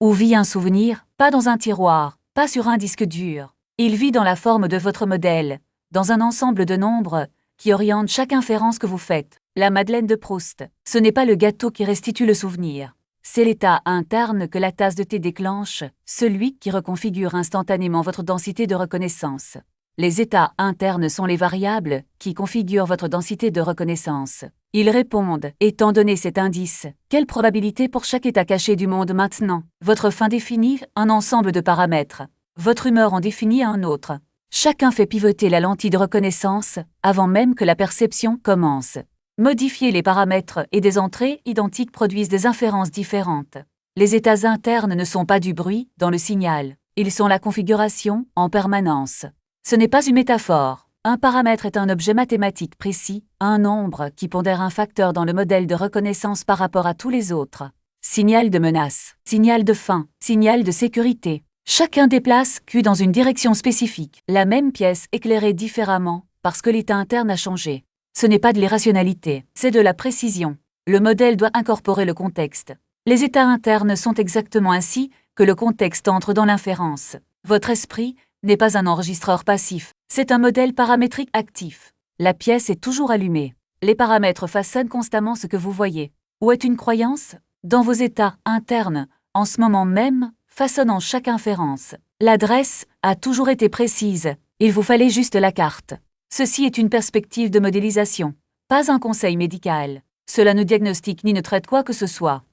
Où vit un souvenir, pas dans un tiroir, pas sur un disque dur. Il vit dans la forme de votre modèle, dans un ensemble de nombres qui orientent chaque inférence que vous faites. La Madeleine de Proust, ce n'est pas le gâteau qui restitue le souvenir. C'est l'état interne que la tasse de thé déclenche, celui qui reconfigure instantanément votre densité de reconnaissance. Les états internes sont les variables qui configurent votre densité de reconnaissance. Ils répondent, étant donné cet indice, quelle probabilité pour chaque état caché du monde maintenant? Votre fin définit un ensemble de paramètres. Votre humeur en définit un autre. Chacun fait pivoter la lentille de reconnaissance avant même que la perception commence. Modifier les paramètres et des entrées identiques produisent des inférences différentes. Les états internes ne sont pas du bruit dans le signal. Ils sont la configuration en permanence. Ce n'est pas une métaphore. Un paramètre est un objet mathématique précis, un nombre qui pondère un facteur dans le modèle de reconnaissance par rapport à tous les autres. Signal de menace, signal de faim, signal de sécurité. Chacun déplace Q dans une direction spécifique, la même pièce éclairée différemment, parce que l'état interne a changé. Ce n'est pas de l'irrationalité, c'est de la précision. Le modèle doit incorporer le contexte. Les états internes sont exactement ainsi que le contexte entre dans l'inférence. Votre esprit n'est pas un enregistreur passif, c'est un modèle paramétrique actif. La pièce est toujours allumée. Les paramètres façonnent constamment ce que vous voyez. Où est une croyance? Dans vos états internes, en ce moment même, façonnant chaque inférence. L'adresse a toujours été précise, il vous fallait juste la carte. Ceci est une perspective de modélisation, pas un conseil médical. Cela ne diagnostique ni ne traite quoi que ce soit.